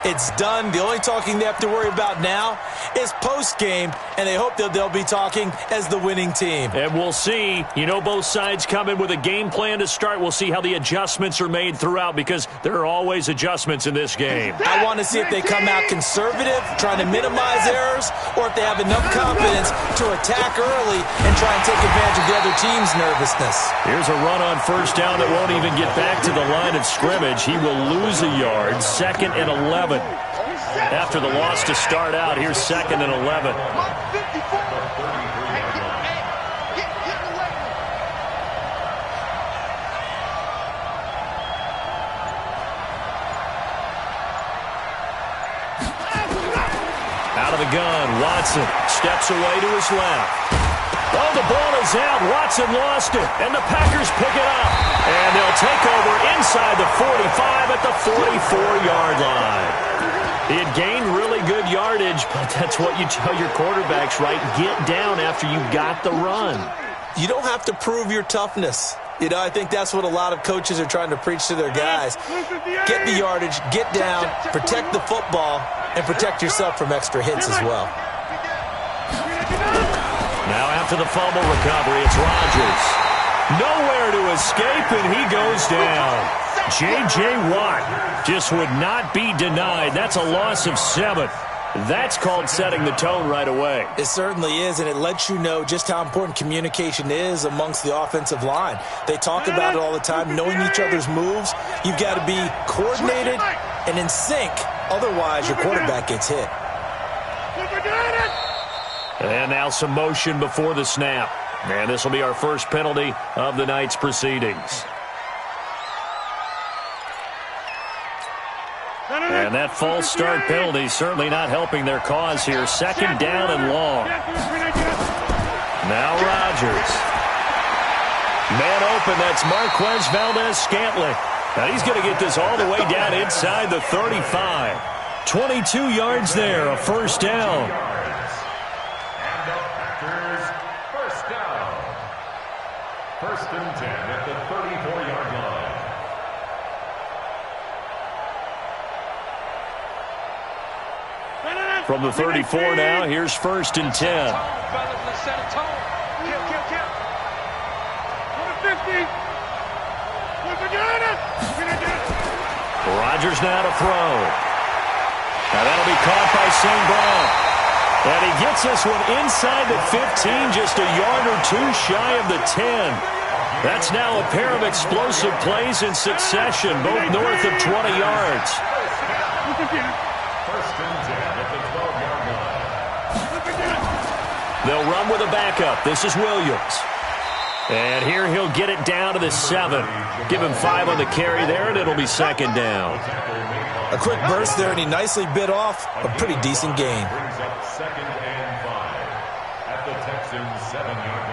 It's done. The only talking they have to worry about now is post-game, and they hope that they'll be talking as the winning team. And we'll see. You know, both sides come in with a game plan to start. We'll see how the adjustments are made throughout, because there are always adjustments in this game. I want to see if they come out conservative, trying to minimize errors, or if they have enough confidence to attack early and try and take advantage of the other team's nervousness. Here's a run on first down that won't even get back to the line of scrimmage. He will lose a yard. 2nd and 11. After the loss to start out, here's 2nd and 11. Out of the gun, Watson steps away to his left. Oh, the ball is out. Watson lost it, and the Packers pick it up. And they'll take over inside the 45 at the 44-yard line. He had gained really good yardage, but that's what you tell your quarterbacks, right? Get down after you got the run. You don't have to prove your toughness. You know, I think that's what a lot of coaches are trying to preach to their guys. Get the yardage, get down, protect the football, and protect yourself from extra hits as well. Now after the fumble recovery, it's Rodgers. Nowhere to escape, and he goes down. J.J. Watt just would not be denied. That's a loss of 7. That's called setting the tone right away. It certainly is, and it lets you know just how important communication is amongst the offensive line. They talk about it all the time, knowing each other's moves. You've got to be coordinated and in sync. Otherwise, your quarterback gets hit. And now some motion before the snap. And this will be our first penalty of the night's proceedings. And that false start penalty certainly not helping their cause here. 2nd down and long. Now Rodgers. Man open, that's Marquez Valdez-Scantling. Now he's going to get this all the way down inside the 35. 22 yards there, a first down. First down. 1st and 10 at the 34-yard line. From the 34 now, here's 1st and 10. Rodgers now to throw. Now that'll be caught by St. Brown. And he gets this one inside the 15, just a yard or two shy of the 10. That's now a pair of explosive plays in succession, both north of 20 yards. 1st and 10 at the 12-yard line. They'll run with a backup. This is Williams. And here he'll get it down to the 7. Give him 5 on the carry there, and it'll be 2nd down. A quick burst there, and he nicely bit off a pretty decent gain. Brings up 2nd and 5 at the Texans' 7-yard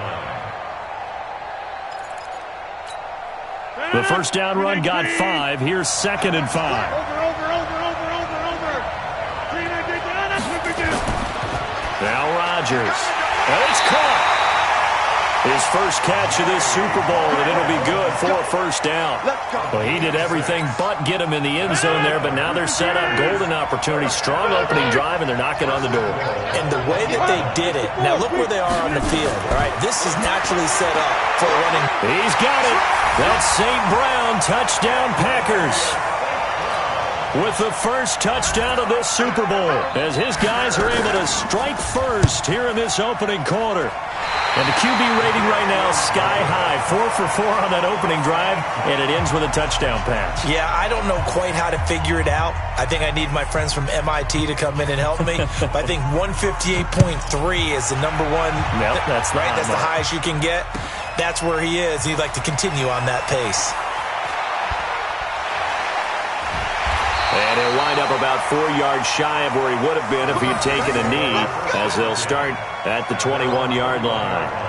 line. The first down run got 5. Here's 2nd and 5. Now Rodgers. And it's caught. His first catch of this Super Bowl, and it'll be good for a first down. Well, he did everything but get him in the end zone there, but now they're set up. Golden opportunity, strong opening drive, and they're knocking on the door. And the way that they did it, now look where they are on the field, all right? This is naturally set up for running. He's got it. That's St. Brown, touchdown Packers. With the first touchdown of this Super Bowl, as his guys are able to strike first here in this opening quarter. And the QB rating right now, sky high. 4 for 4 on that opening drive, and it ends with a touchdown pass. Yeah, I don't know quite how to figure it out. I think I need my friends from MIT to come in and help me. But I think 158.3 is the number one. Yep, that's right. That's the highest you can get. That's where he is. He'd like to continue on that pace. And he'll wind up about 4 yards shy of where he would have been if he had taken a knee, as they'll start at the 21-yard line.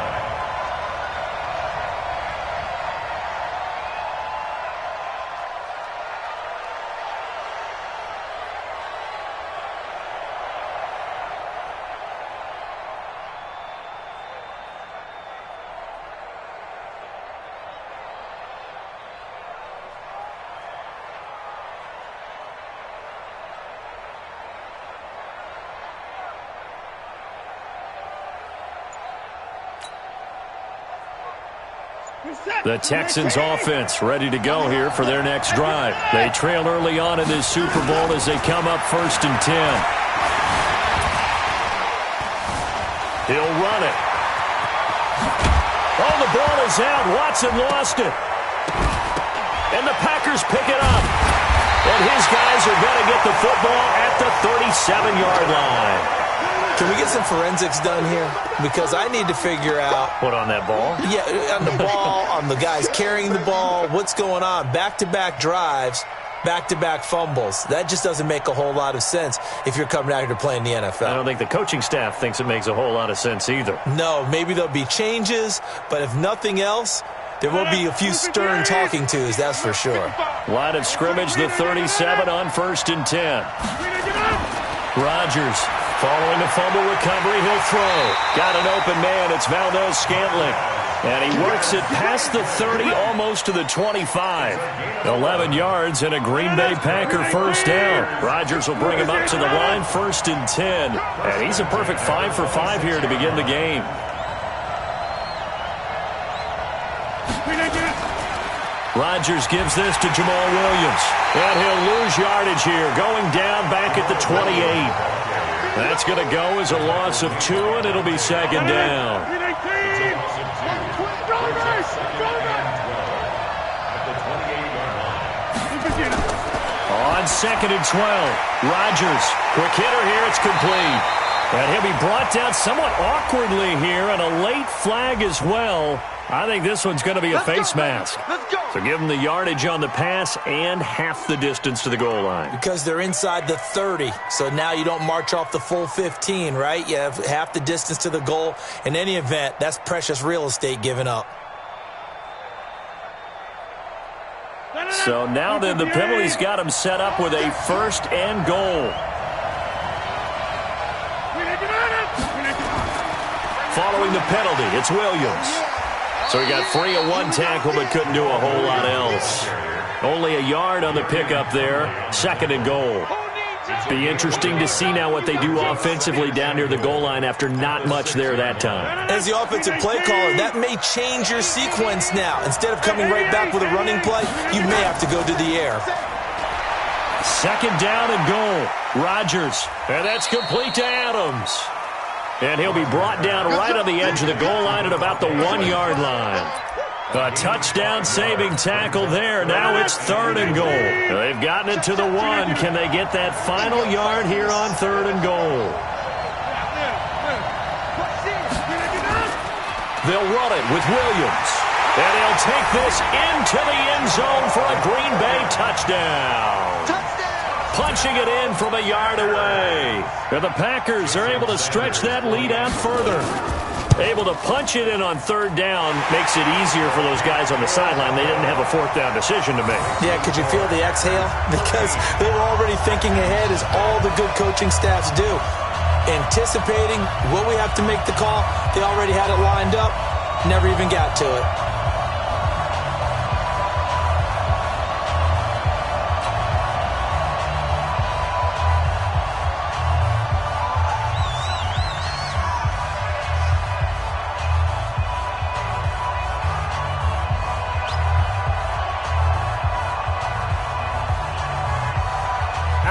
The Texans offense ready to go here for their next drive. They trail early on in this Super Bowl as they come up 1st and 10. He'll run it. Oh, the ball is out. Watson lost it. And the Packers pick it up. And his guys are going to get the football at the 37-yard line. Can we get some forensics done here? Because I need to figure out... What, on that ball? Yeah, on the ball, on the guys carrying the ball. What's going on? Back-to-back drives, back-to-back fumbles. That just doesn't make a whole lot of sense if you're coming out here to play in the NFL. I don't think the coaching staff thinks it makes a whole lot of sense either. No, maybe there'll be changes, but if nothing else, there will be a few stern talking tos, that's for sure. Line of scrimmage, the 37 on 1st and 10. Rodgers following the fumble recovery, he'll throw. Got an open man, it's Valdez-Scantling. And he works it past the 30, almost to the 25. 11 yards and a Green Bay Packer first down. Rodgers will bring him up to the line, 1st and 10. And he's a perfect 5 for 5 here to begin the game. Rodgers gives this to Jamal Williams. And he'll lose yardage here, going down back at the 28. That's going to go as a loss of 2, and it'll be 2nd down. On 2nd and 12, Rodgers, quick hitter here, it's complete. And he'll be brought down somewhat awkwardly here, and a late flag as well. I think this one's going to be a face mask. So give them the yardage on the pass and half the distance to the goal line. Because they're inside the 30, so now you don't march off the full 15, right? You have half the distance to the goal. In any event, that's precious real estate given up. So now then, the penalty's got him set up with a 1st and goal. Following the penalty, it's Williams. So he got free of one tackle but couldn't do a whole lot else. Only a yard on the pickup there. 2nd and goal. Be interesting to see now what they do offensively down near the goal line after not much there that time. As the offensive play caller, that may change your sequence now. Instead of coming right back with a running play, you may have to go to the air. 2nd down and goal. Rodgers. And that's complete to Adams. And he'll be brought down right on the edge of the goal line at about the 1-yard line. A touchdown-saving tackle there. Now it's 3rd and goal. They've gotten it to the 1. Can they get that final yard here on 3rd and goal? They'll run it with Williams. And he'll take this into the end zone for a Green Bay touchdown. Punching it in from a yard away. And the Packers are able to stretch that lead out further. Able to punch it in on 3rd down makes it easier for those guys on the sideline. They didn't have a 4th down decision to make. Yeah, could you feel the exhale? Because they were already thinking ahead, as all the good coaching staffs do. Anticipating, will we have to make the call? They already had it lined up. Never even got to it.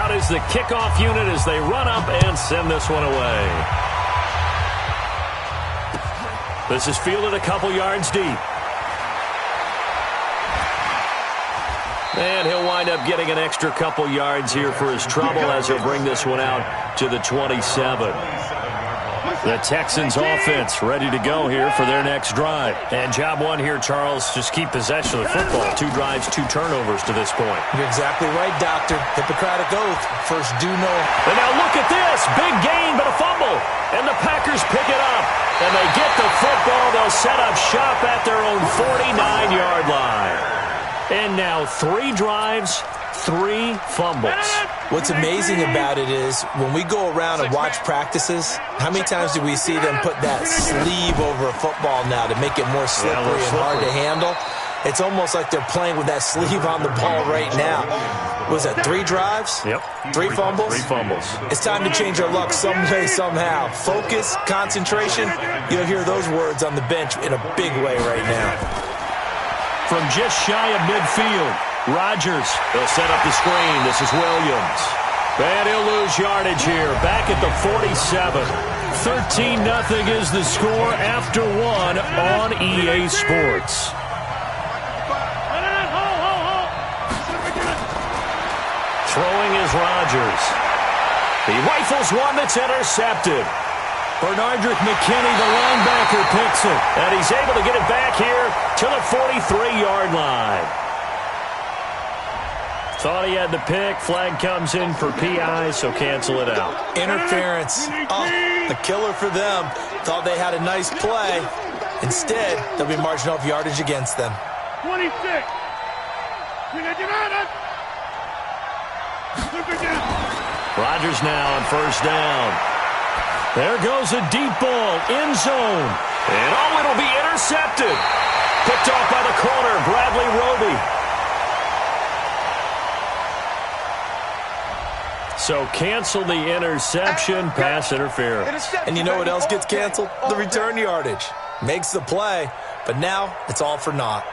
Is the kickoff unit as they run up and send this one away. This is fielded a couple yards deep. And he'll wind up getting an extra couple yards here for his trouble as he'll bring this one out to the 27. The Texans offense ready to go here for their next drive. And job one here, Charles, just keep possession of the football. 2 drives, 2 turnovers to this point. You're exactly right, Doctor. Hippocratic oath. First do no. And now look at this. Big gain, but a fumble. And the Packers pick it up. And they get the football. They'll set up shop at their own 49-yard line. And now 3 drives, 3 fumbles. What's amazing about it is when we go around and watch practices, how many times do we see them put that sleeve over a football now to make it more slippery and hard to handle? It's almost like they're playing with that sleeve on the ball right now. Was that 3 drives? Yep. 3 fumbles? 3 fumbles. It's time to change our luck some way, somehow. Focus, concentration, you'll hear those words on the bench in a big way right now. from just shy of midfield. Rodgers, they'll set up the screen. This is Williams. And he'll lose yardage here, back at the 47. 13-0 is the score after one on EA Sports. Throwing is Rodgers. He rifles one that's intercepted. Bernardrick McKinney, the linebacker, picks it. And he's able to get it back here to the 43-yard line. Thought he had the pick. Flag comes in for PI, so cancel it out. Interference. Oh, a killer for them. Thought they had a nice play. Instead, they'll be marching off yardage against them. 26. Rodgers now on first down. There goes a deep ball, end zone. And oh, it'll be intercepted. Picked off by the corner, Bradley Roby. So cancel the interception, pass interference. And you know what else gets canceled? The return yardage. Makes the play, but now it's all for naught.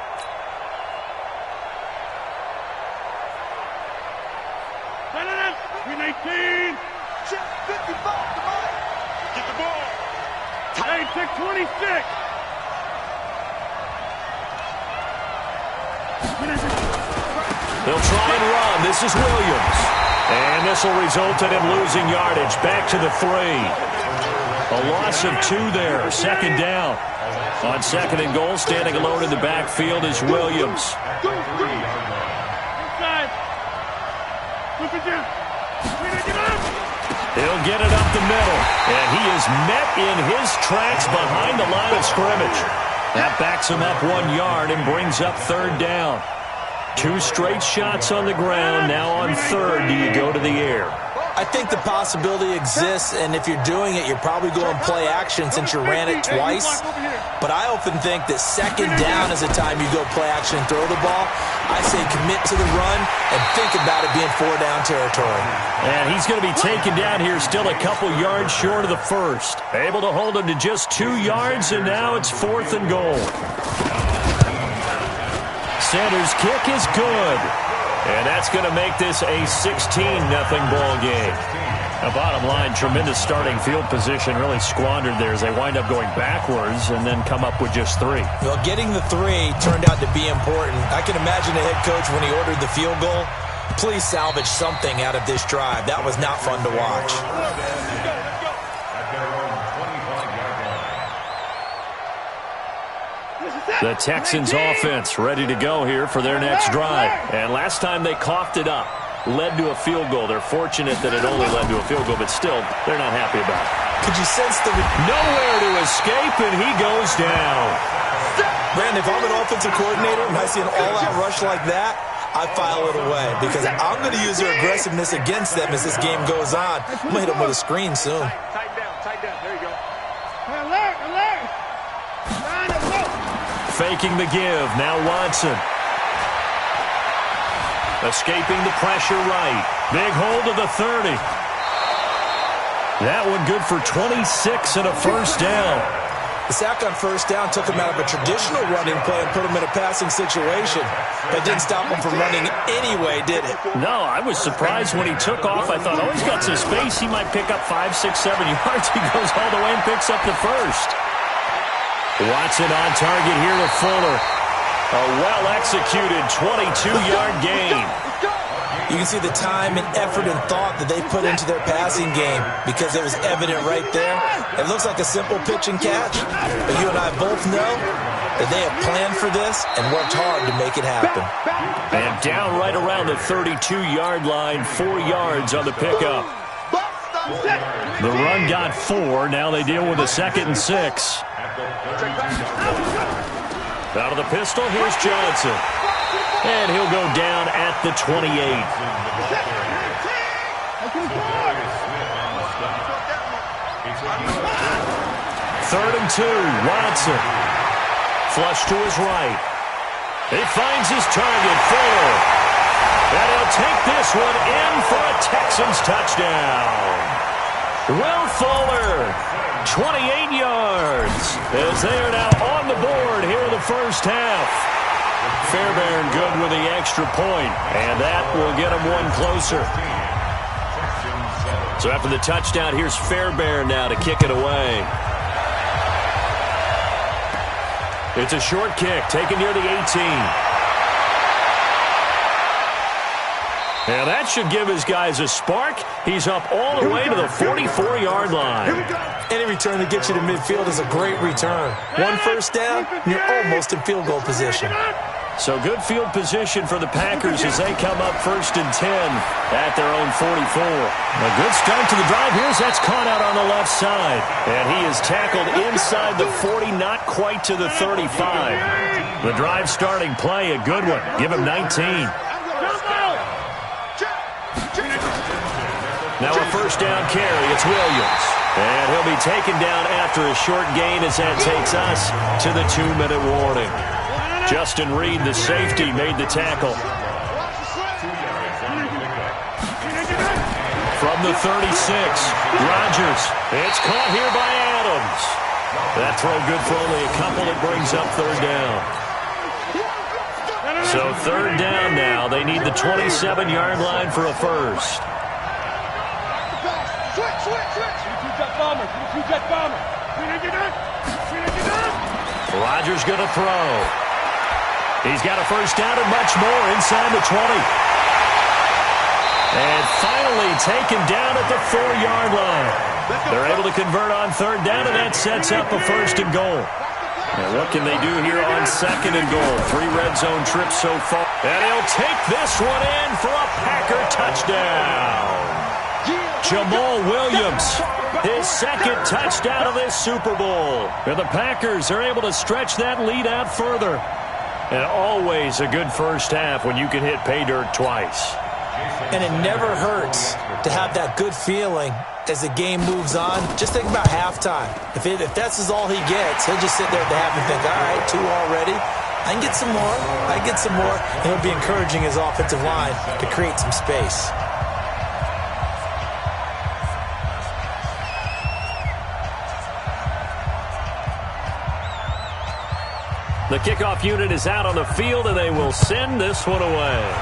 Get the ball. Hey, pick 26. They'll try and run. This is Williams. And this will result in him losing yardage. Back to the 3. A loss of 2 there. Second down. On second and goal, standing alone in the backfield is Williams. Inside. Look at them. He'll get it up the middle. And he is met in his tracks behind the line of scrimmage. That backs him up 1 yard and brings up third down. 2 straight shots on the ground. Now on third, do you go to the air? I think the possibility exists, and if you're doing it, you're probably going play action since you ran it twice. But I often think that second down is the time you go play action and throw the ball. I say commit to the run and think about it being 4-down territory. And he's going to be taken down here, still a couple yards short of the first. Able to hold him to just 2 yards, and now it's 4th and goal. Sanders' kick is good. And that's going to make this a 16-0 ball game. Now, bottom line, tremendous starting field position, really squandered there as they wind up going backwards and then come up with just 3. Well, getting the 3 turned out to be important. I can imagine the head coach when he ordered the field goal. Please salvage something out of this drive. That was not fun to watch. The Texans offense ready to go here for their next drive. And last time they coughed it up, led to a field goal. They're fortunate that it only led to a field goal, but still, they're not happy about it. Could you sense the... Nowhere to escape, and he goes down. Brandon, if I'm an offensive coordinator and I see an all-out rush like that, I file it away because I'm going to use their aggressiveness against them as this game goes on. I'm going to hit them with a screen soon. Tighten down. There you go. Alert. Faking the give. Now Watson. Escaping the pressure right. Big hold of the 30. That one good for 26 and a first down. The sack on first down took him out of a traditional running play and put him in a passing situation. But didn't stop him from running anyway, did it? No, I was surprised when he took off. I thought, he's got some space. He might pick up 5, 6, 7 yards. He goes all the way and picks up the first. Watson on target here to Fuller. A well-executed 22-yard gain. You can see the time and effort and thought that they put into their passing game because it was evident right there. It looks like a simple pitch and catch, but you and I both know that they have planned for this and worked hard to make it happen. And down right around the 32-yard line, 4 yards on the pickup. The run got 4. Now they deal with a 2nd and 6. Out of the pistol, here's Johnson. And he'll go down at the 28. 3rd and 2, Watson. Flush to his right. He finds his target, Fuller. And he'll take this one in for a Texans touchdown. Will Fuller, 28 yards, as they are now on the board here in the first half. Fairbairn good with the extra point, and that will get him one closer. So after the touchdown, here's Fairbairn now to kick it away. It's a short kick, taken near the 18. And that should give his guys a spark. He's up all the way to the 44-yard line. Any return that gets you to midfield is a great return. One first down, you're almost in field goal position. So good field position for the Packers as they come up 1st and 10 at their own 44. A good start to the drive. Here's that's caught out on the left side. And he is tackled inside the 40, not quite to the 35. The drive starting play, a good one. Give him 19. Now a first down carry. It's Williams. And he'll be taken down after a short gain as that takes us to the 2-minute warning. Justin Reed, the safety, made the tackle. From the 36, Rodgers. It's caught here by Adams. That throw good for only a couple. It brings up 3rd down. So 3rd down now. They need the 27-yard line for a first. Rodgers going to throw. He's got a first down and much more inside the 20. And finally taken down at the 4-yard line. They're able to convert on 3rd down, and that sets up a 1st and goal. And what can they do here on 2nd and goal? 3 red zone trips so far. And he'll take this one in for a Packer touchdown. Jamal Williams, his 2nd touchdown of this Super Bowl. And the Packers are able to stretch that lead out further. And always a good first half when you can hit pay dirt twice. And it never hurts to have that good feeling as the game moves on. Just think about halftime. If that's all he gets, he'll just sit there at the half and think, all right, 2 already. I can get some more. I can get some more. And he'll be encouraging his offensive line to create some space. The kickoff unit is out on the field, and they will send this one away.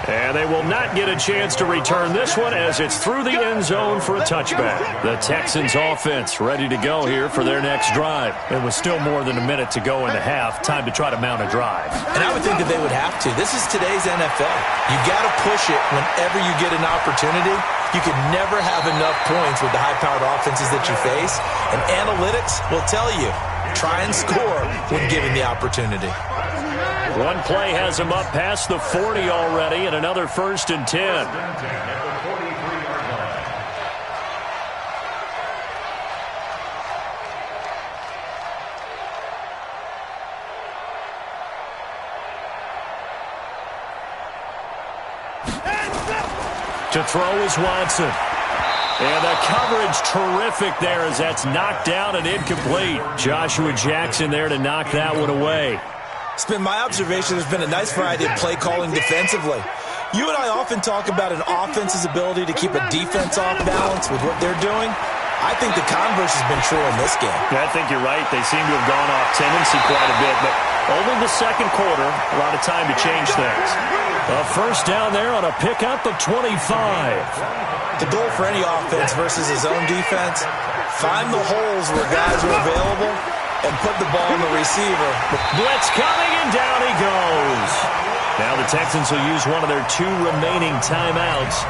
And they will not get a chance to return this one as it's through the end zone for a touchback. The Texans offense ready to go here for their next drive. It was still more than a minute to go in the half. Time to try to mount a drive. And I would think that they would have to. This is today's NFL. You got to push it whenever you get an opportunity. You can never have enough points with the high-powered offenses that you face. And analytics will tell you, try and score when given the opportunity. One play has him up past the 40 already, and another 1st and 10. To throw is Watson. And the coverage terrific there as that's knocked down and incomplete. Joshua Jackson there to knock that one away. It's been my observation there's been a nice variety of play calling defensively. You and I often talk about an offense's ability to keep a defense off balance with what they're doing. I think the converse has been true in this game. Yeah, I think you're right. They seem to have gone off tendency quite a bit, but only the 2nd quarter, a lot of time to change things. A first down there on a pickup of 25. The goal for any offense versus his own defense, find the holes where guys are available and put the ball in the receiver. Blitz coming, and down he goes. Now the Texans will use one of their 2 remaining timeouts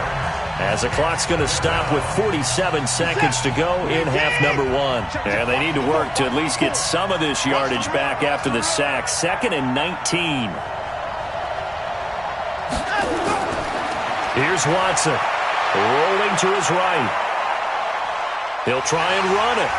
as the clock's going to stop with 47 seconds to go in half number 1. And they need to work to at least get some of this yardage back after the sack. 2nd and 19. Here's Watson, rolling to his right. He'll try and run it.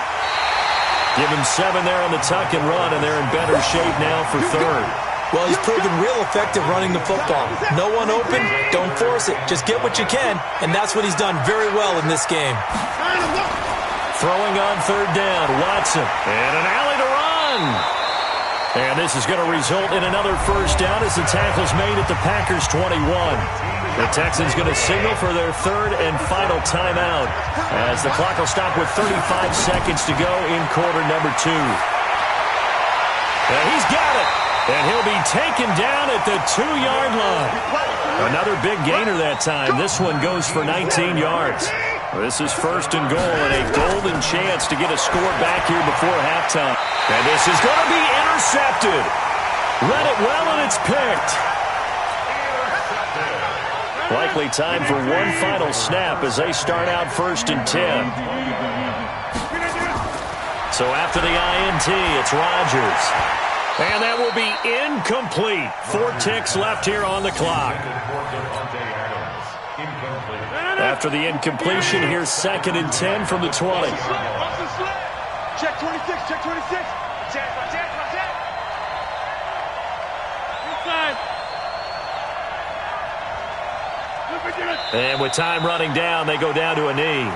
Give him 7 there on the tuck and run, and they're in better shape now for 3rd. Well, he's proven real effective running the football. No one open, don't force it. Just get what you can, and that's what he's done very well in this game. Throwing on 3rd down, Watson, and an alley to run. And this is going to result in another first down as the tackle's made at the Packers' 21. The Texans going to signal for their 3rd and final timeout as the clock will stop with 35 seconds to go in quarter number 2. And he's got it. And he'll be taken down at the 2-yard line. Another big gainer that time. This one goes for 19 yards. This is 1st and goal and a golden chance to get a score back here before halftime. And this is going to be intercepted. Read it well, and it's picked. Likely time for one final snap as they start out 1st and 10. So after the INT, it's Rodgers. And that will be incomplete. 4 ticks left here on the clock. After the incompletion, here's 2nd and 10 from the 20. Check 26, check 26. Check. Inside. And with time running down, they go down to a knee.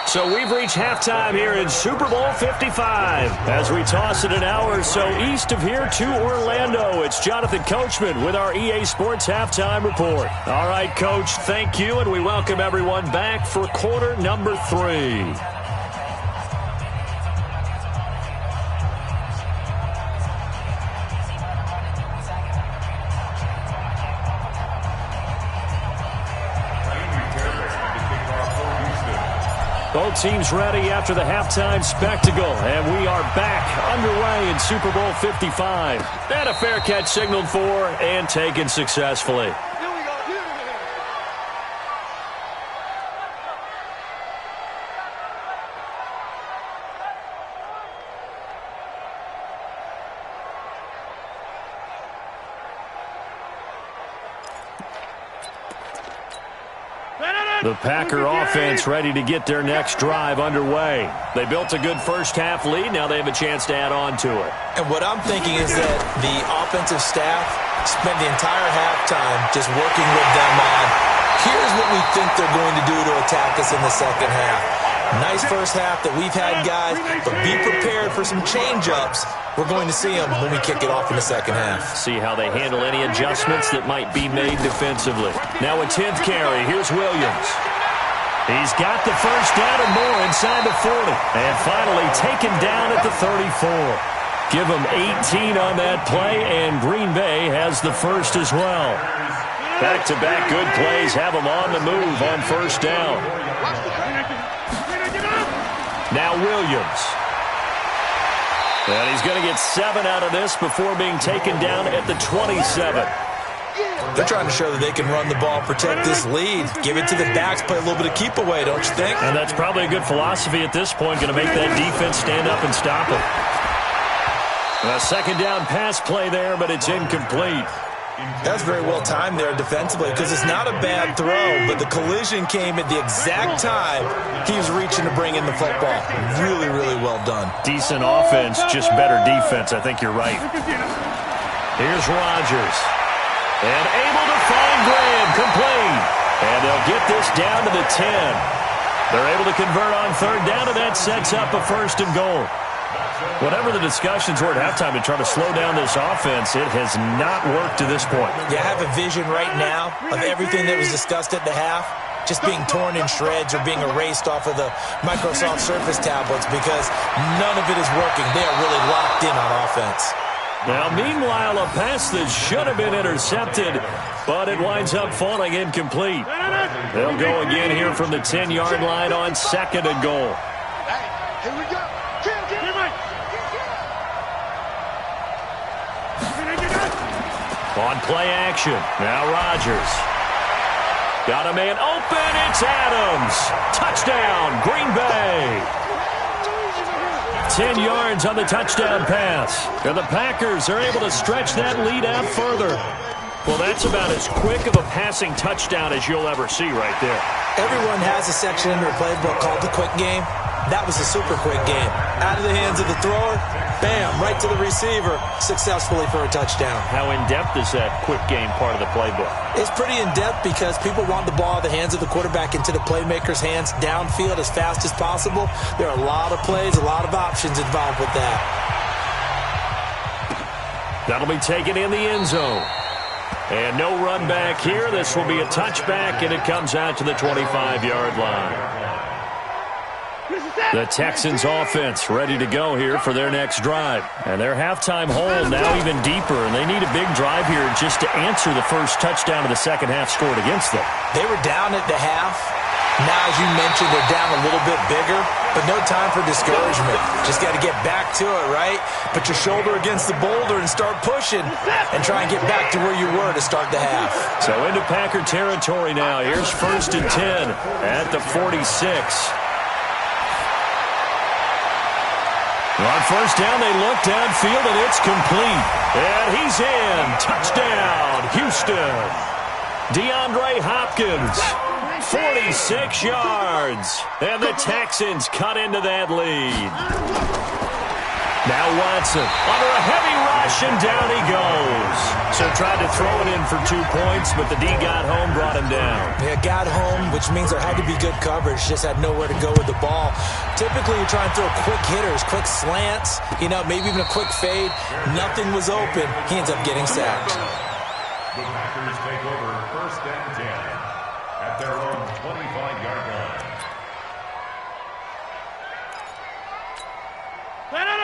So we've reached halftime here in Super Bowl 55. As we toss it an hour or so east of here to Orlando, it's Jonathan Coachman with our EA Sports Halftime Report. All right, Coach, thank you, and we welcome everyone back for quarter number 3. Both teams ready after the halftime spectacle, and we are back underway in Super Bowl 55. And a fair catch signaled for and taken successfully. The Packer offense ready to get their next drive underway. They built a good first-half lead. Now they have a chance to add on to it. And what I'm thinking is that the offensive staff spent the entire halftime just working with them on, here's what we think they're going to do to attack us in the second half. Nice first half that we've had, guys, but be prepared for some change-ups. We're going to see them when we kick it off in the second half. See how they handle any adjustments that might be made defensively. Now a 10th carry. Here's Williams. He's got the first down and more inside the 40. And finally taken down at the 34. Give them 18 on that play, and Green Bay has the first as well. Back-to-back good plays have them on the move on first down. Now Williams. And he's going to get 7 out of this before being taken down at the 27. They're trying to show that they can run the ball, protect this lead, give it to the backs, play a little bit of keep away, don't you think? And that's probably a good philosophy at this point, going to make that defense stand up and stop it. A second down pass play there, but it's incomplete. That's very well timed there defensively because it's not a bad throw, but the collision came at the exact time he was reaching to bring in the football. Really, really well done. Decent offense, just better defense. I think you're right. Here's Rodgers. And able to find Graham, complete. And they'll get this down to the 10. They're able to convert on third down, and that sets up a 1st and goal. Whatever the discussions were at halftime to try to slow down this offense, it has not worked to this point. Yeah, I have a vision right now of everything that was discussed at the half just being torn in shreds or being erased off of the Microsoft Surface tablets because none of it is working. They are really locked in on offense. Now, meanwhile, a pass that should have been intercepted, but it winds up falling incomplete. They'll go again here from the 10-yard line on 2nd and goal. Here we go. On play action, now Rodgers. Got a man open, it's Adams. Touchdown, Green Bay. 10 yards on the touchdown pass. And the Packers are able to stretch that lead out further. Well, that's about as quick of a passing touchdown as you'll ever see right there. Everyone has a section in their playbook called the quick game. That was a super quick game. Out of the hands of the thrower, bam, right to the receiver, successfully for a touchdown. How in-depth is that quick game part of the playbook? It's pretty in-depth because people want the ball out of the hands of the quarterback into the playmaker's hands downfield as fast as possible. There are a lot of plays, a lot of options involved with that. That'll be taken in the end zone. And no run back here. This will be a touchback, and it comes out to the 25-yard line. The Texans offense ready to go here for their next drive. And their halftime hole now even deeper, and they need a big drive here just to answer the first touchdown of the second half scored against them. They were down at the half. Now, as you mentioned, they're down a little bit bigger, but no time for discouragement. Just got to get back to it, right? Put your shoulder against the boulder and start pushing and try and get back to where you were to start the half. So into Packer territory now. Here's 1st and 10 at the 46. On first down, they look downfield, and it's complete. And he's in. Touchdown, Houston. DeAndre Hopkins, 46 yards. And the Texans cut into that lead. Now Watson under a heavy rush, and down he goes. So tried to throw it in for 2 points, but the D got home, brought him down. Yeah, got home, which means there had to be good coverage. Just had nowhere to go with the ball. Typically, you're trying to throw quick hitters, quick slants, maybe even a quick fade. Nothing was open. He ends up getting sacked. The Packers take over 1st and 10 at their own 25-yard line.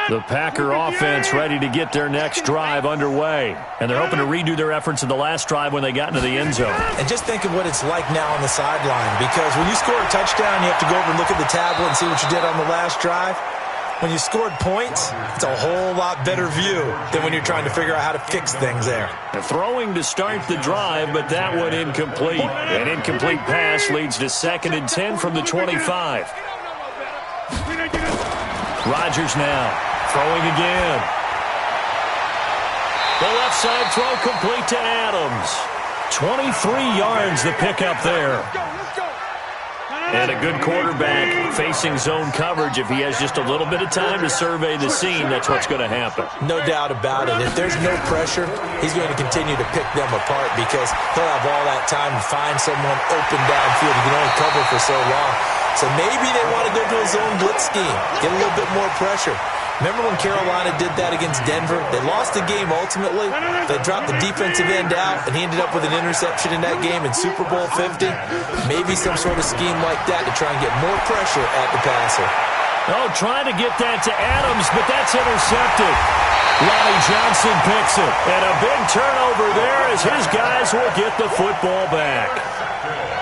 The Packer offense ready to get their next drive underway. And they're hoping to redo their efforts in the last drive when they got into the end zone. And just think of what it's like now on the sideline, because when you score a touchdown, you have to go over and look at the tablet and see what you did on the last drive. When you scored points, it's a whole lot better view than when you're trying to figure out how to fix things there. They're throwing to start the drive, but that one incomplete. An incomplete pass leads to 2nd and 10 from the 25. Rodgers now throwing again. The left side throw complete to Adams. 23 yards the pickup there. And a good quarterback facing zone coverage. If he has just a little bit of time to survey the scene, that's what's going to happen. No doubt about it. If there's no pressure, he's going to continue to pick them apart because he'll have all that time to find someone open downfield. He can only cover for so long. So maybe they want to go to a zone blitz scheme, get a little bit more pressure. Remember when Carolina did that against Denver? They lost the game ultimately. They dropped the defensive end out, and he ended up with an interception in that game in Super Bowl 50. Maybe some sort of scheme like that to try and get more pressure at the passer. Oh, trying to get that to Adams, but that's intercepted. Ronnie Johnson picks it, and a big turnover there as his guys will get the football back.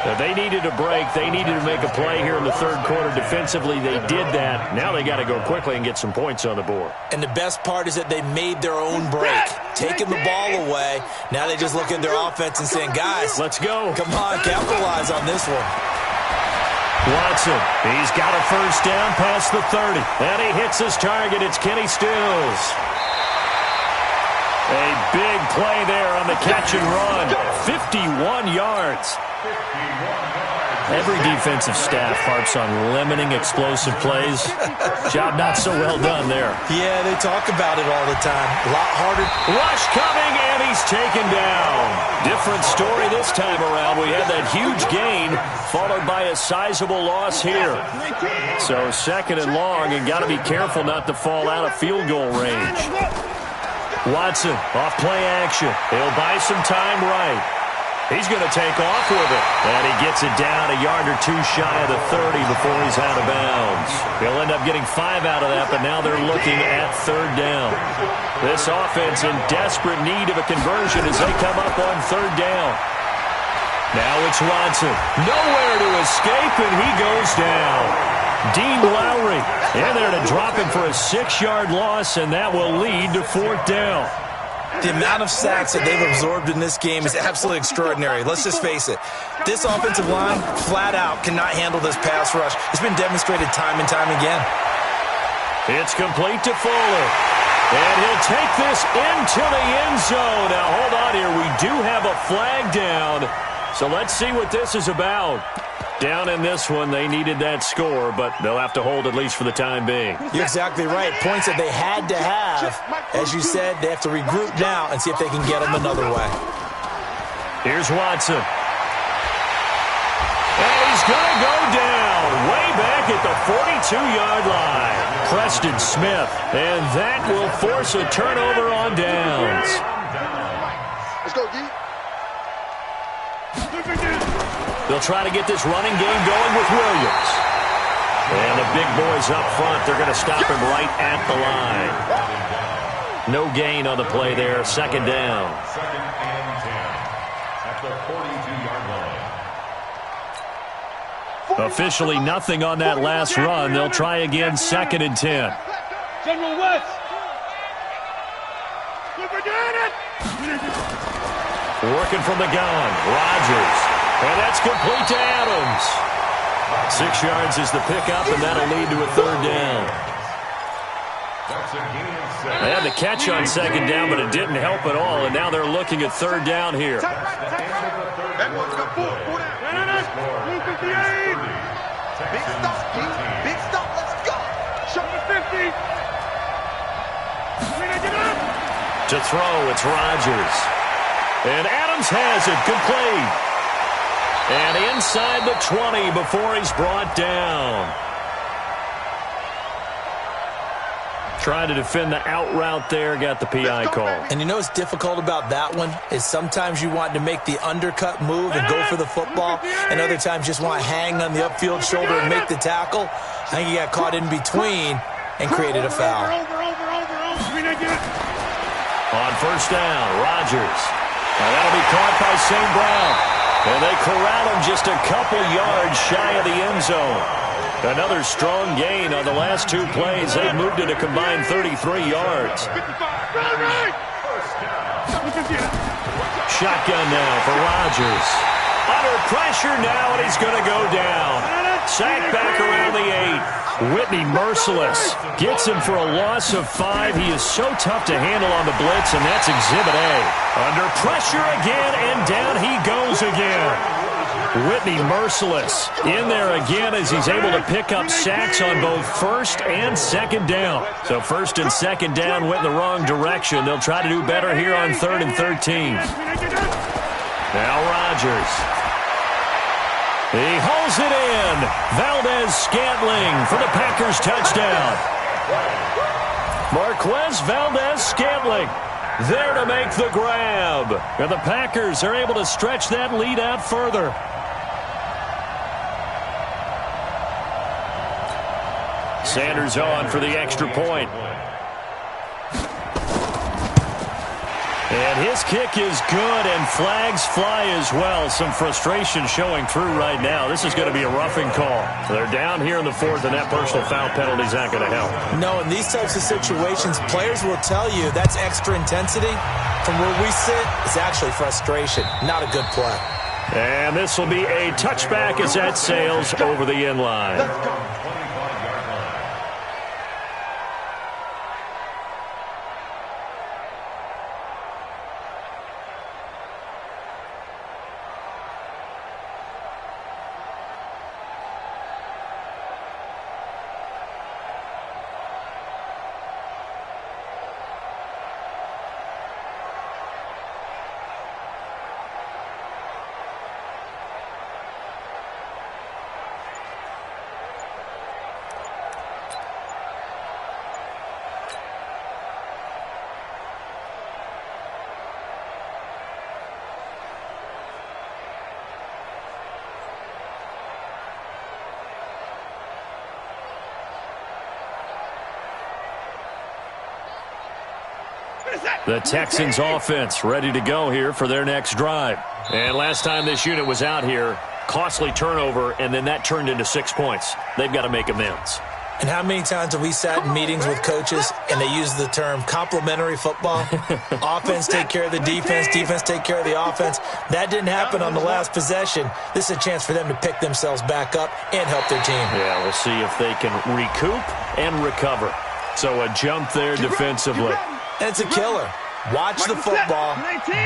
Now, they needed a break. They needed to make a play here in the third quarter. Defensively, they did that. Now they got to go quickly and get some points on the board. And the best part is that they made their own break, taking the ball away. Now they just look at their offense and saying, guys, let's go. Come on, capitalize on this one. Watson, he's got a first down past the 30. And he hits his target. It's Kenny Stills. A big play there on the catch and run. 51 yards. Every defensive staff harps on limiting explosive plays. Job not so well done there. Yeah, they talk about it all the time. A lot harder. Rush coming, and he's taken down. Different story this time around. We had that huge gain, followed by a sizable loss here. So 2nd and long, and got to be careful not to fall out of field goal range. Watson, off play action. He'll buy some time right. He's going to take off with it. And he gets it down a yard or two shy of the 30 before he's out of bounds. He'll end up getting 5 out of that, but now they're looking at 3rd down. This offense in desperate need of a conversion as they come up on 3rd down. Now it's Watson. Nowhere to escape, and he goes down. Dean Lowry in there to drop him for a 6-yard loss, and that will lead to 4th down. The amount of sacks that they've absorbed in this game is absolutely extraordinary. Let's just face it. This offensive line, flat out, cannot handle this pass rush. It's been demonstrated time and time again. It's complete to Fuller. And he'll take this into the end zone. Now, hold on here. We do have a flag down. So let's see what this is about. Down in this one, they needed that score, but they'll have to hold at least for the time being. You're exactly right. Points that they had to have. As you said, they have to regroup now and see if they can get them another way. Here's Watson. And he's going to go down way back at the 42-yard line. Preston Smith. And that will force a turnover on downs. Let's go, D. They'll try to get this running game going with Williams. And the big boys up front, they're going to stop him right at the line. No gain on the play there. Second down. Second and 10 at the 42-yard line. Officially nothing on that last run. They'll try again, second and 10. General West. Working from the gun, Rodgers. And that's complete to Adams. 6 yards is the pickup, and that'll lead to a third down. They had the catch on second down, but it didn't help at all, and now they're looking at third down here. Big stop, King. Big stop. Let's go. Shot the 50. To throw, it's Rodgers. And Adams has it, complete. And inside the 20 before he's brought down. Trying to defend the out route there, got the PI call. And you know what's difficult about that one is sometimes you want to make the undercut move and go for the football, and other times just want to hang on the upfield shoulder and make the tackle. I think he got caught in between and created a foul. On first down, Rodgers. And that'll be caught by St. Brown. And they corral him just a couple yards shy of the end zone. Another strong gain on the last 2 plays. They've moved it a combined 33 yards. Shotgun now for Rodgers. Under pressure now, and he's going to go down. Sacked back around the 8. Whitney merciless. Gets him for a loss of 5. He is so tough to handle on the blitz, and that's Exhibit A. Under pressure again, and down he goes again. Whitney merciless in there again as he's able to pick up sacks on both first and second down. So first and second down went in the wrong direction. They'll try to do better here on 3rd and 13. Now Rodgers. He hauls it in. Valdez-Scantling for the Packers touchdown. Marquez Valdez-Scantling there to make the grab. And the Packers are able to stretch that lead out further. Sanders on for the extra point. And his kick is good, and flags fly as well. Some frustration showing through right now. This is going to be a roughing call. They're down here in the 4th, and that personal foul penalty is not going to help. No, in these types of situations, players will tell you that's extra intensity. From where we sit, it's actually frustration. Not a good play. And this will be a touchback as that sails over the end line. Let's go. The Texans offense ready to go here for their next drive. And last time this unit was out here, costly turnover, and then that turned into 6 points. They've got to make amends. And how many times have we sat in meetings with coaches and they use the term complementary football? Offense take care of the defense, defense take care of the offense. That didn't happen on the last possession. This is a chance for them to pick themselves back up and help their team. Yeah, we'll see if they can recoup and recover. So a jump there defensively. And it's a killer. Watch the football.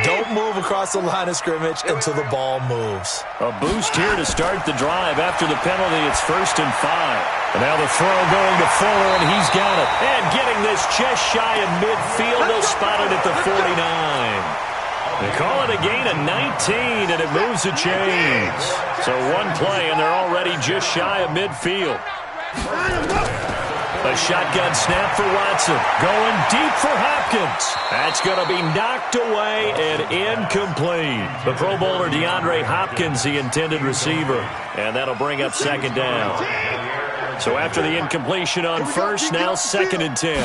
Don't move across the line of scrimmage until the ball moves. A boost here to start the drive. After the penalty, it's 1st and 5. And now the throw going to Fuller, and he's got it. And getting this just shy of midfield. They'll spot it at the 49. They call it a gain of 19, and it moves the chains. So one play, and they're already just shy of midfield. A shotgun snap for Watson. Going deep for Hopkins. That's going to be knocked away and incomplete. The Pro Bowler DeAndre Hopkins, the intended receiver. And that'll bring up second down. So after the incompletion on first, now 2nd and 10.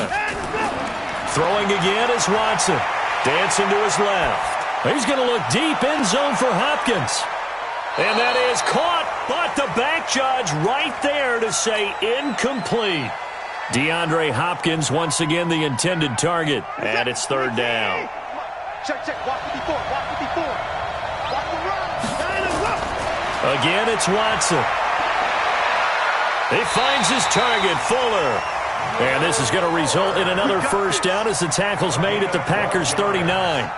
Throwing again is Watson. Dancing to his left. He's going to look deep end zone for Hopkins. And that is caught, but the back judge right there to say incomplete. DeAndre Hopkins once again the intended target. And it's 3rd down. Check. Watch it before. Watch the run. Again, it's Watson. He finds his target, Fuller. And this is going to result in another 1st down as the tackle's made at the Packers' 39.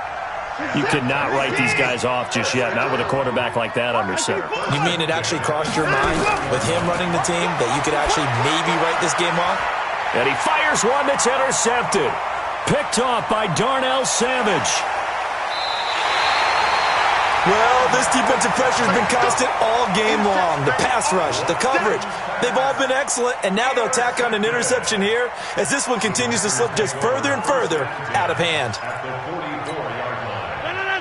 You cannot write these guys off just yet, not with a quarterback like that under center. You mean it actually crossed your mind with him running the team that you could actually maybe write this game off? And he fires one that's intercepted. Picked off by Darnell Savage. Well, this defensive pressure has been constant all game long. The pass rush, the coverage, they've all been excellent, and now they'll tack on an interception here as this one continues to slip just further and further out of hand. At the 44-yard line.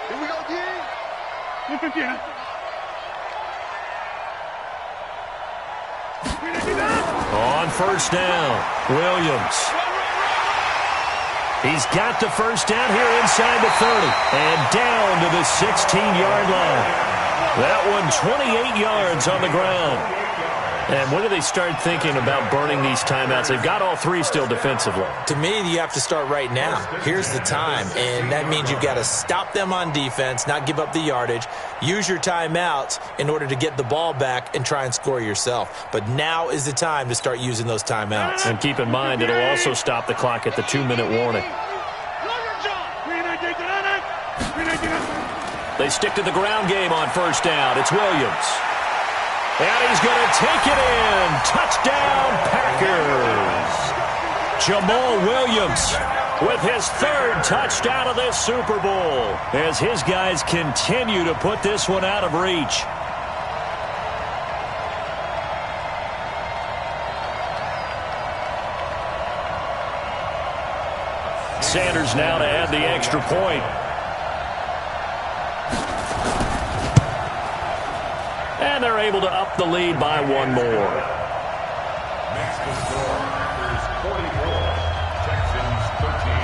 Here we go, On 1st down, Williams. He's got the 1st down here inside the 30 and down to the 16-yard line. That one 28 yards on the ground. And when do they start thinking about burning these timeouts? They've got all 3 still defensively. To me, you have to start right now. Here's the time, and that means you've got to stop them on defense, not give up the yardage, use your timeouts in order to get the ball back and try and score yourself. But now is the time to start using those timeouts. And keep in mind, it'll also stop the clock at the 2-minute warning. They stick to the ground game on 1st down. It's Williams. And he's going to take it in. Touchdown, Packers. Jamal Williams with his 3rd touchdown of this Super Bowl as his guys continue to put this one out of reach. Sanders now to add the extra point. And they're able to up the lead by 1 more. Next to score, Packers 44, Texans 13.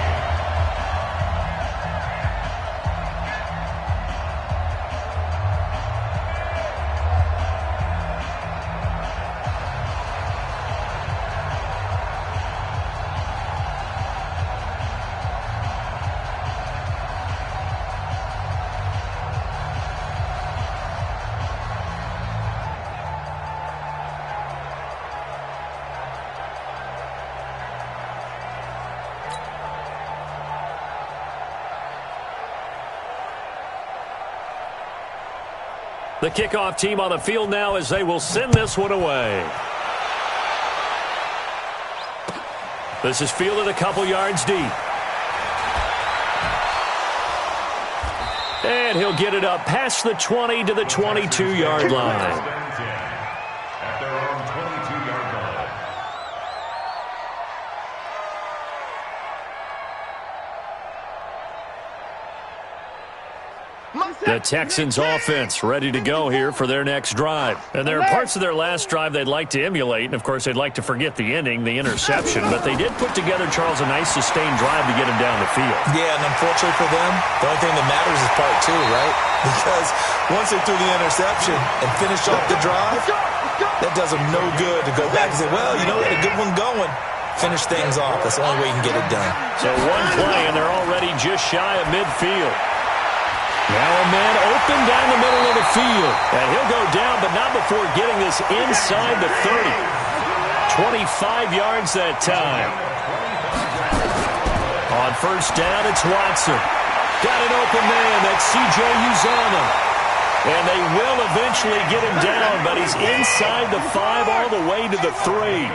The kickoff team on the field now as they will send this one away. This is fielded a couple yards deep. And he'll get it up past the 20 to the 22-yard line. At their own 22-yard line. The Texans offense ready to go here for their next drive. And there are parts of their last drive they'd like to emulate. And, of course, they'd like to forget the ending, the interception. But they did put together, Charles, a nice sustained drive to get him down the field. Yeah, and unfortunately for them, the only thing that matters is part 2, right? Because once they threw the interception and finished off the drive, that does them no good to go back and say, well, you know, we had a good one going. Finish things off. That's the only way you can get it done. So one play, and they're already just shy of midfield. Now a man open down the middle of the field. And he'll go down, but not before getting this inside the 30. 25 yards that time. On 1st down, it's Watson. Got an open man. That's C.J. Uzomah. And they will eventually get him down, but he's inside the 5 all the way to the 3.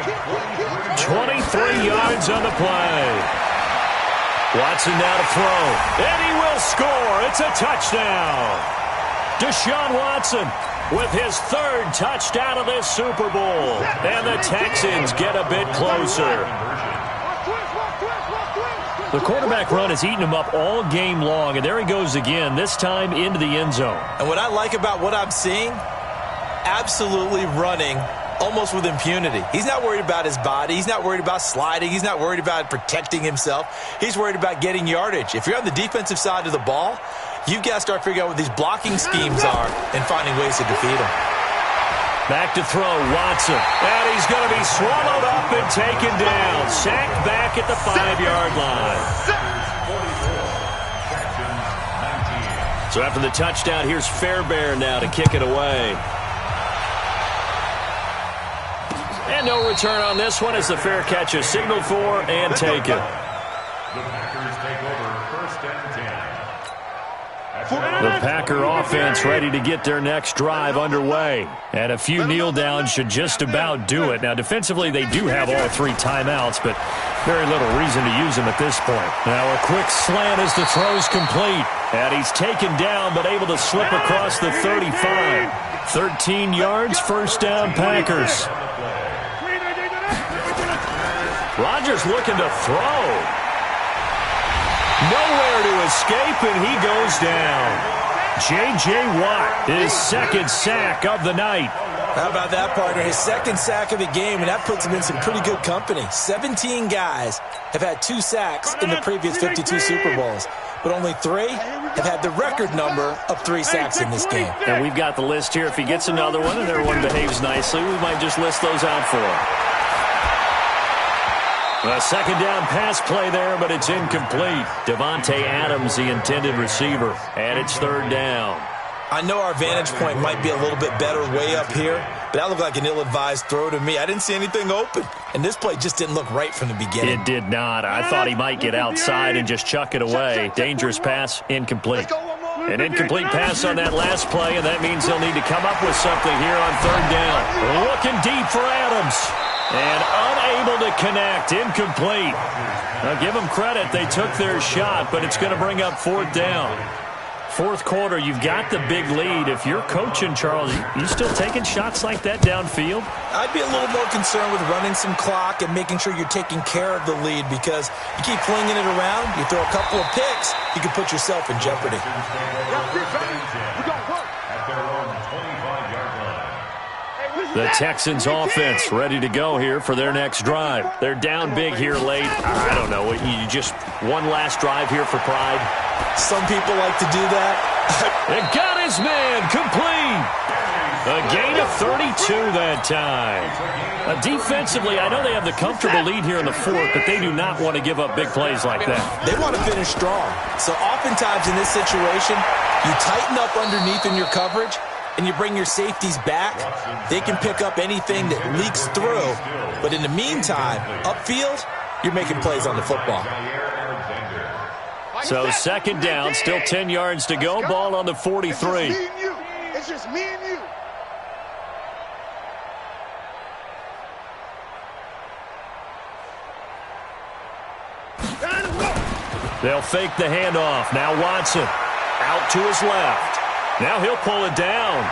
23 yards on the play. Watson now to throw. And he will score. It's a touchdown. Deshaun Watson with his 3rd touchdown of this Super Bowl. And the Texans get a bit closer. The quarterback run has eaten him up all game long, and there he goes again, this time into the end zone. And what I like about what I'm seeing, absolutely running almost with impunity. He's not worried about his body. He's not worried about sliding. He's not worried about protecting himself. He's worried about getting yardage. If you're on the defensive side of the ball, you've got to start figuring out what these blocking schemes are and finding ways to defeat them. Back to throw, Watson. And he's going to be swallowed up and taken down. Sacked back at the 5-yard line. So after the touchdown, here's Fairbairn now to kick it away. And no return on this one as the fair catch is signaled for and taken. The Packers take over first and 10. The Packer offense ready to get their next drive underway. And a few kneel downs should just about do it. Now, defensively, they do have all 3 timeouts, but very little reason to use them at this point. Now, a quick slant as the throw's complete. And he's taken down, but able to slip across the 35. 13 yards, first down, Packers. Rodgers looking to throw. Nowhere to escape, and he goes down. J.J. Watt, his second sack of the night. How about that, partner? His second sack of the game, and that puts him in some pretty good company. 17 guys have had 2 sacks in the previous 52 Super Bowls, but only 3 have had the record number of 3 sacks in this game. And we've got the list here. If he gets another one and everyone behaves nicely, we might just list those out for him. A second down pass play there, but it's incomplete. Devontae Adams, the intended receiver, and it's third down. I know our vantage point might be a little bit better way up here, but that looked like an ill-advised throw to me. I didn't see anything open, and this play just didn't look right from the beginning. It did not. I thought he might get outside and just chuck it away. Dangerous pass, incomplete. An incomplete pass on that last play, and that means he'll need to come up with something here on third down. Looking deep for Adams. And unable to connect, incomplete. Now give them credit, they took their shot, but it's going to bring up fourth down. Fourth quarter, you've got the big lead. If you're coaching, Charles, you still taking shots like that downfield? I'd be a little more concerned with running some clock and making sure you're taking care of the lead, because you keep flinging it around, you throw a couple of picks, you can put yourself in jeopardy. The Texans offense ready to go here for their next drive. They're down big here late. I don't know. You just one last drive here for pride. Some people like to do that. And got his man complete. A gain of 32 that time. Defensively, I know they have the comfortable lead here in the fourth, but they do not want to give up big plays like that. They want to finish strong. So oftentimes in this situation, you tighten up underneath in your coverage, and you bring your safeties back. They can pick up anything that leaks through. But in the meantime, upfield, you're making plays on the football. So second down, still 10 yards to go. Ball on the 43. It's just me and you. They'll fake the handoff. Now Watson out to his left. Now he'll pull it down.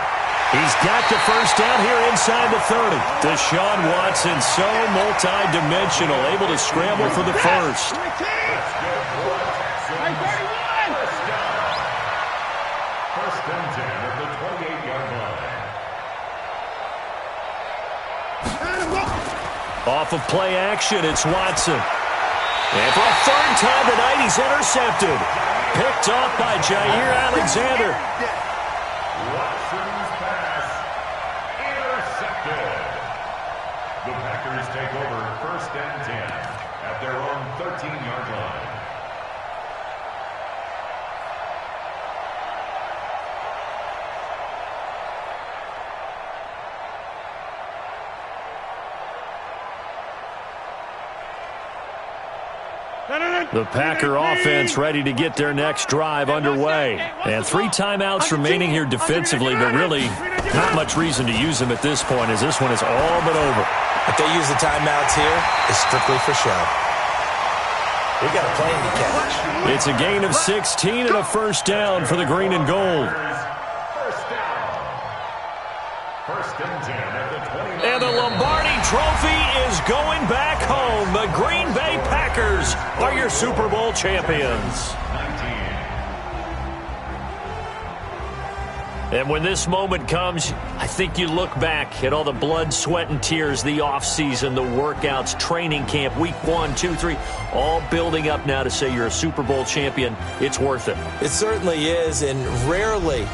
He's got the first down here inside the 30. Deshaun Watson, so multi-dimensional, able to scramble for the first. First and 10 at the 28-yard line. Off of play action, it's Watson. And for a third time tonight, he's intercepted. Picked off by Jair Alexander. Watson's pass intercepted. The Packers take over first and 10 at their own 13-yard line. The Packer offense ready to get their next drive underway. And 3 timeouts remaining here defensively, but really not much reason to use them at this point, as this one is all but over. If they use the timeouts here, it's strictly for show. We got a plane to catch. It's a gain of 16 and a first down for the green and gold. First and 10 at the 20. And the Lombardi Trophy is going back home. The Green Bay Packers are your Super Bowl champions. 19. And when this moment comes, I think you look back at all the blood, sweat, and tears, the offseason, the workouts, training camp, week 1, 2, 3, all building up now to say you're a Super Bowl champion. It's worth it. It certainly is, and rarely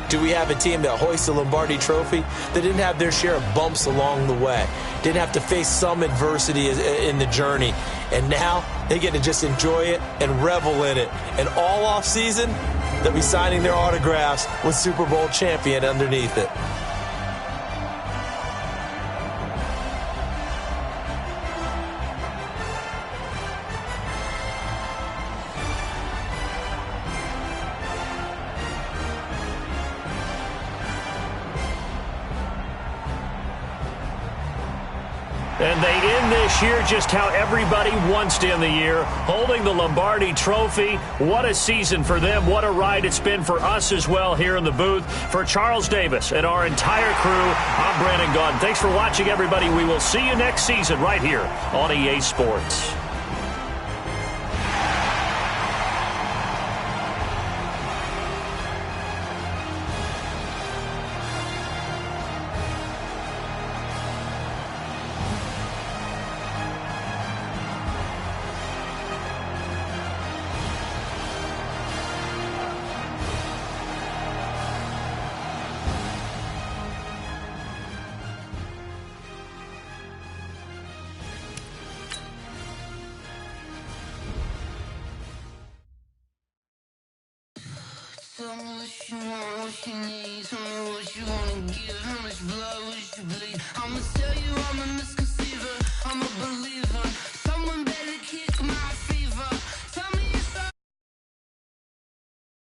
do we have a team that hoists the Lombardi Trophy that didn't have their share of bumps along the way, didn't have to face some adversity in the journey, and now they get to just enjoy it and revel in it. And all offseason, they'll be signing their autographs with Super Bowl champion underneath it. And they end this year just how everybody wants to end the year, holding the Lombardi Trophy. What a season for them. What a ride it's been for us as well here in the booth. For Charles Davis and our entire crew, I'm Brandon Gaudin. Thanks for watching, everybody. We will see you next season right here on EA Sports. Tell me what you want, what you need. Tell me what you wanna give. How much blood would you bleed? I'ma tell you I'm in the